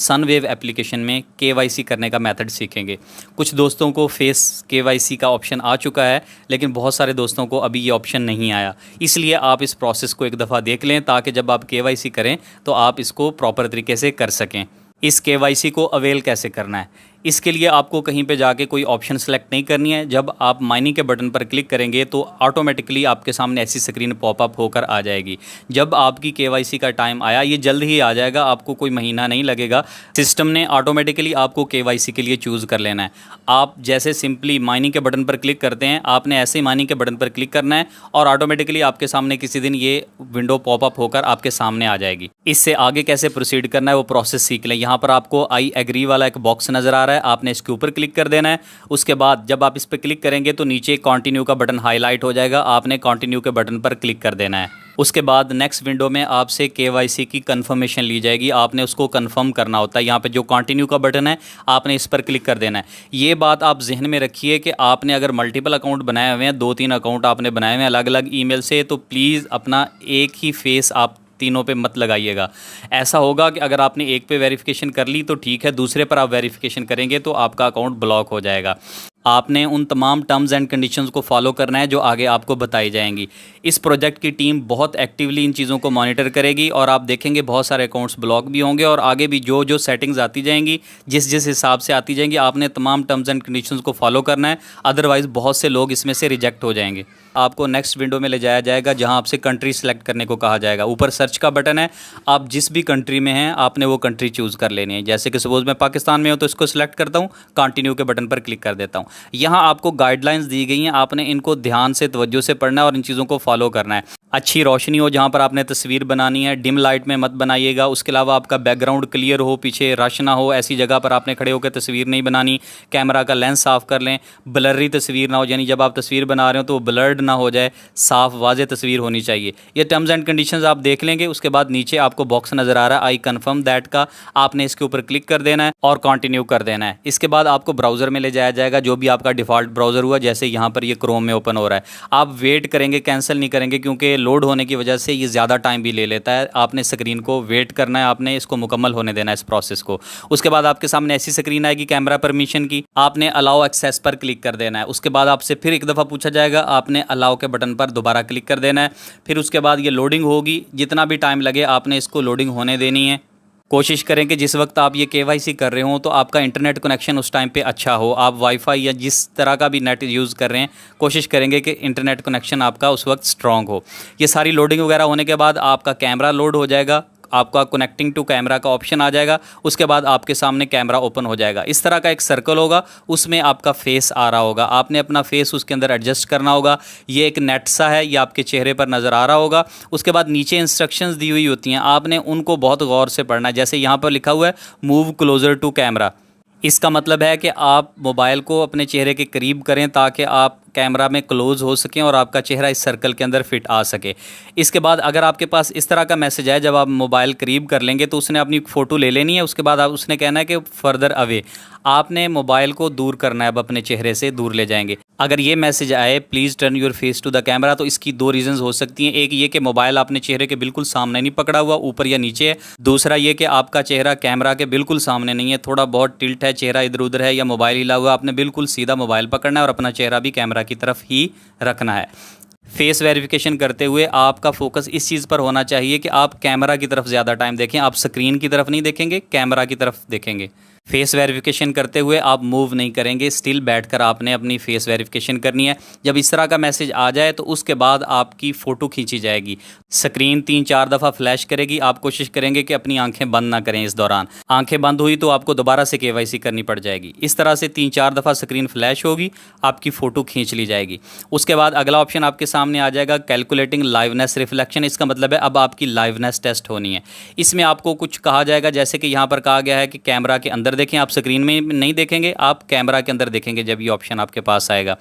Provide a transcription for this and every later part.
Sunwave application में KYC करने का मेथड सीखेंगे। कुछ दोस्तों को फेस केवाईसी का ऑप्शन आ चुका है, लेकिन बहुत सारे दोस्तों को अभी ये ऑप्शन नहीं आया। इसलिए आप इस प्रोसेस को एक दफ़ा देख लें ताकि जब आप केवाईसी करें तो आप इसको प्रॉपर तरीके से कर सकें। इस केवाईसी को अवेल कैसे करना है, इसके लिए आपको कहीं पे जाके कोई ऑप्शन सेलेक्ट नहीं करनी है। जब आप माइनिंग के बटन पर क्लिक करेंगे तो ऑटोमेटिकली आपके सामने ऐसी स्क्रीन पॉपअप होकर आ जाएगी। जब आपकी केवाईसी का टाइम आया, ये जल्द ही आ जाएगा, आपको कोई महीना नहीं लगेगा। सिस्टम ने ऑटोमेटिकली आपको केवाईसी के लिए चूज़ कर लेना है। आप जैसे सिंपली माइनिंग के बटन पर क्लिक करते हैं, आपने ऐसे ही माइनिंग के बटन पर क्लिक करना है और ऑटोमेटिकली आपके सामने किसी दिन ये विंडो पॉपअप होकर आपके सामने आ जाएगी। इससे आगे कैसे प्रोसीड करना है वो प्रोसेस सीख लें। यहाँ पर आपको आई एग्री वाला एक बॉक्स नज़र आ रहा है, आपने इसके ऊपर क्लिक कर देना है। उसके बाद जब आप इस पर क्लिक करेंगे तो नीचे कंटिन्यू का बटन हाईलाइट हो जाएगा, आपने कंटिन्यू के बटन पर क्लिक कर देना है। उसके बाद नेक्स्ट विंडो में आपसे केवाईसी की कंफर्मेशन ली जाएगी, आपने उसको कंफर्म करना होता है। यहाँ पे जो कंटिन्यू का बटन है आपने इस पर क्लिक कर देना है। ये बात आप जहन में रखिए कि आपने अगर मल्टीपल अकाउंट बनाए हुए हैं, 2-3 अकाउंट आपने बनाए हुए हैं अलग अलग ईमेल से, तो प्लीज़ अपना एक ही फेस आप तीनों पे मत लगाइएगा। ऐसा होगा कि अगर आपने एक पे वेरिफिकेशन कर ली तो ठीक है, दूसरे पर आप वेरिफिकेशन करेंगे तो आपका अकाउंट ब्लॉक हो जाएगा। आपने उन तमाम टर्म्स एंड कंडीशंस को फॉलो करना है जो आगे आपको बताई जाएंगी। इस प्रोजेक्ट की टीम बहुत एक्टिवली इन चीज़ों को मॉनिटर करेगी और आप देखेंगे बहुत सारे अकाउंट्स ब्लॉक भी होंगे और आगे भी जो जो सेटिंग्स आती जाएंगी, जिस जिस हिसाब से आती जाएंगी, आपने तमाम टर्म्स एंड कंडीशंस को फॉलो करना है। अदरवाइज़ बहुत से लोग इसमें से रिजेक्ट हो जाएंगे। आपको नेक्स्ट विंडो में ले जाया जाएगा जहां आपसे कंट्री सेलेक्ट करने को कहा जाएगा। ऊपर सर्च का बटन है, आप जिस भी कंट्री में हैं आपने वो कंट्री चूज़ कर लेनी है। जैसे कि सपोज मैं पाकिस्तान में हूँ तो इसको सिलेक्ट करता हूँ, कंटिन्यू के बटन पर क्लिक कर देता हूँ। यहाँ आपको गाइडलाइंस दी गई हैं, आपने इनको ध्यान से तवज्जो से पढ़ना है और इन चीज़ों को फॉलो करना है। अच्छी रोशनी हो जहाँ पर आपने तस्वीर बनानी है, डिम लाइट में मत बनाइएगा। उसके अलावा आपका बैकग्राउंड क्लियर हो, पीछे रश ना हो, ऐसी जगह पर आपने खड़े होकर तस्वीर नहीं बनानी। कैमरा का लेंस साफ़ कर लें, ब्लरी तस्वीर ना हो, यानी जब आप तस्वीर बना रहे हो तो ब्लर्ड ना हो जाए, साफ़ वाज़े तस्वीर होनी चाहिए। ये टर्म्स एंड कंडीशंस आप देख लेंगे। उसके बाद नीचे आपको बॉक्स नज़र आ रहा है आई कन्फर्म दैट का, आपने इसके ऊपर क्लिक कर देना है और कंटिन्यू कर देना है। इसके बाद आपको ब्राउज़र में ले जाया जाएगा, जो भी आपका डिफ़ॉल्ट ब्राउज़र हुआ, जैसे यहाँ पर ये क्रोम में ओपन हो रहा है। आप वेट करेंगे, कैंसिल नहीं करेंगे, क्योंकि लोड होने की वजह से ये ज़्यादा टाइम भी ले लेता है। आपने स्क्रीन को वेट करना है, आपने इसको मुकम्मल होने देना है इस प्रोसेस को। उसके बाद आपके सामने ऐसी स्क्रीन आएगी कैमरा परमिशन की, आपने अलाउ एक्सेस पर क्लिक कर देना है। उसके बाद आपसे फिर एक दफ़ा पूछा जाएगा, आपने अलाउ के बटन पर दोबारा क्लिक कर देना है। फिर उसके बाद ये लोडिंग होगी, जितना भी टाइम लगे आपने इसको लोडिंग होने देनी है। कोशिश करें कि जिस वक्त आप ये केवाईसी कर रहे हो तो आपका इंटरनेट कनेक्शन उस टाइम पे अच्छा हो। आप वाईफाई या जिस तरह का भी नेट यूज़ कर रहे हैं, कोशिश करेंगे कि इंटरनेट कनेक्शन आपका उस वक्त स्ट्रॉन्ग हो। ये सारी लोडिंग वगैरह होने के बाद आपका कैमरा लोड हो जाएगा, आपका कनेक्टिंग टू कैमरा का ऑप्शन आ जाएगा। उसके बाद आपके सामने कैमरा ओपन हो जाएगा। इस तरह का एक सर्कल होगा, उसमें आपका फेस आ रहा होगा, आपने अपना फेस उसके अंदर एडजस्ट करना होगा। ये एक नेट सा है, ये आपके चेहरे पर नज़र आ रहा होगा। उसके बाद नीचे इंस्ट्रक्शंस दी हुई होती हैं, आपने उनको बहुत गौर से पढ़ना है। जैसे यहाँ पर लिखा हुआ है मूव क्लोजर टू कैमरा, इसका मतलब है कि आप मोबाइल को अपने चेहरे के करीब करें ताकि आप कैमरा में क्लोज़ हो सकें और आपका चेहरा इस सर्कल के अंदर फिट आ सके। इसके बाद अगर आपके पास इस तरह का मैसेज है, जब आप मोबाइल करीब कर लेंगे तो उसने अपनी फ़ोटो ले लेनी है। उसके बाद आप उसने कहना है कि फर्दर अवे, आपने मोबाइल को दूर करना है, अब अपने चेहरे से दूर ले जाएंगे। अगर ये मैसेज आए please turn your face to the camera, तो इसकी दो रीज़न्स हो सकती हैं। एक ये कि मोबाइल आपने चेहरे के बिल्कुल सामने नहीं पकड़ा हुआ, ऊपर या नीचे है। दूसरा ये कि आपका चेहरा कैमरा के बिल्कुल सामने नहीं है, थोड़ा बहुत टिल्ट है, चेहरा इधर उधर है या मोबाइल हिला हुआ। आपने बिल्कुल सीधा मोबाइल पकड़ना है और अपना चेहरा भी कैमरा की तरफ ही रखना है। फेस वेरिफिकेशन करते हुए आपका फोकस इस चीज़ पर होना चाहिए कि आप कैमरा की तरफ ज़्यादा टाइम देखें, आप स्क्रीन की तरफ नहीं देखेंगे, कैमरा की तरफ देखेंगे। फेस वेरिफिकेशन करते हुए आप मूव नहीं करेंगे, स्टिल बैठकर आपने अपनी फेस वेरिफिकेशन करनी है। जब इस तरह का मैसेज आ जाए तो उसके बाद आपकी फ़ोटो खींची जाएगी। स्क्रीन 3-4 दफ़ा फ्लैश करेगी। आप कोशिश करेंगे कि अपनी आंखें बंद ना करें। इस दौरान आंखें बंद हुई तो आपको दोबारा से केवाईसी करनी पड़ जाएगी। इस तरह से 3-4 दफ़ा स्क्रीन फ्लैश होगी, आपकी फ़ोटो खींच ली जाएगी। उसके बाद अगला ऑप्शन आपके सामने आ जाएगा कैलकुलेटिंग लाइवनेस रिफ्लेक्शन। इसका मतलब है अब आपकी लाइवनेस टेस्ट होनी है। इसमें आपको कुछ कहा जाएगा, जैसे कि यहाँ पर कहा गया है कि कैमरा के अंदर देखें, आप स्क्रीन में नहीं देखेंगे, आप कैमरा के अंदर देखेंगे जब ये ऑप्शन आपके पास आएगा।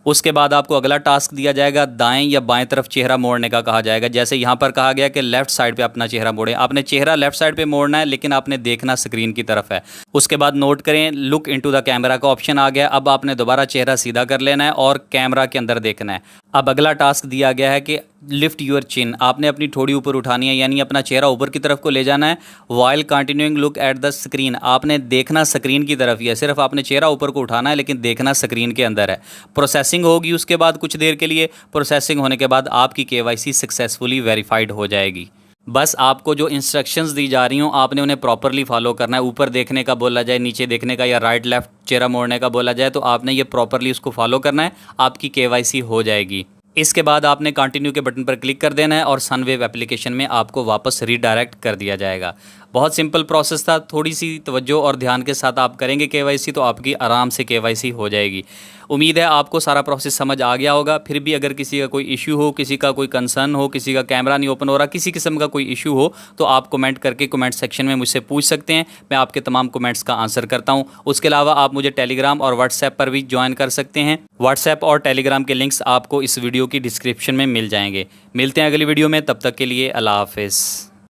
उसके बाद आपको अगला टास्क दिया जाएगा, दाएं या बाएं तरफ चेहरा मोड़ने का कहा जाएगा। जैसे यहाँ पर कहा गया कि लेफ्ट साइड पे अपना चेहरा मोड़ें, आपने चेहरा लेफ्ट साइड पे मोड़ना है, लेकिन आपने देखना स्क्रीन की तरफ है। उसके बाद नोट करें लुक इनटू द कैमरा का ऑप्शन आ गया। अब आपने दोबारा चेहरा सीधा कर लेना है और कैमरा के अंदर देखना है। अब अगला टास्क दिया गया है कि लिफ्ट यूर चिन, आपने अपनी ठोड़ी ऊपर उठानी है, यानी अपना चेहरा ऊपर की तरफ को ले जाना है। While continuing look at the screen, आपने देखना स्क्रीन की तरफ ही है, सिर्फ आपने चेहरा ऊपर को उठाना है लेकिन देखना स्क्रीन के अंदर है। प्रोसेसिंग होगी उसके बाद कुछ देर के लिए, प्रोसेसिंग होने के बाद आपकी KYC सक्सेसफुली वेरीफाइड हो जाएगी। बस आपको जो इंस्ट्रक्शंस दी जा रही हों आपने उन्हें प्रॉपरली फॉलो करना है। ऊपर देखने का बोला जाए, नीचे देखने का या राइट लेफ्ट चेहरा मोड़ने का बोला जाए तो आपने ये प्रॉपरली उसको फॉलो करना है, आपकी KYC हो जाएगी। इसके बाद आपने कंटिन्यू के बटन पर क्लिक कर देना है और सनवेव एप्लीकेशन में आपको वापस रीडायरेक्ट कर दिया जाएगा। बहुत सिंपल प्रोसेस था, थोड़ी सी तवज्जो और ध्यान के साथ आप करेंगे KYC तो आपकी आराम से KYC हो जाएगी। उम्मीद है आपको सारा प्रोसेस समझ आ गया होगा। फिर भी अगर किसी का कोई इशू हो, किसी का कोई कंसर्न हो, किसी का कैमरा नहीं ओपन हो रहा, किसी किस्म का कोई इशू हो तो आप कमेंट करके कमेंट सेक्शन में मुझसे पूछ सकते हैं, मैं आपके तमाम कमेंट्स का आंसर करता हूं। उसके अलावा आप मुझे टेलीग्राम और व्हाट्सएप पर भी ज्वाइन कर सकते हैं। व्हाट्सएप और टेलीग्राम के लिंक्स आपको इस वीडियो की डिस्क्रिप्शन में मिल जाएंगे। मिलते हैं अगली वीडियो में, तब तक के लिए अल्लाह हाफिज़।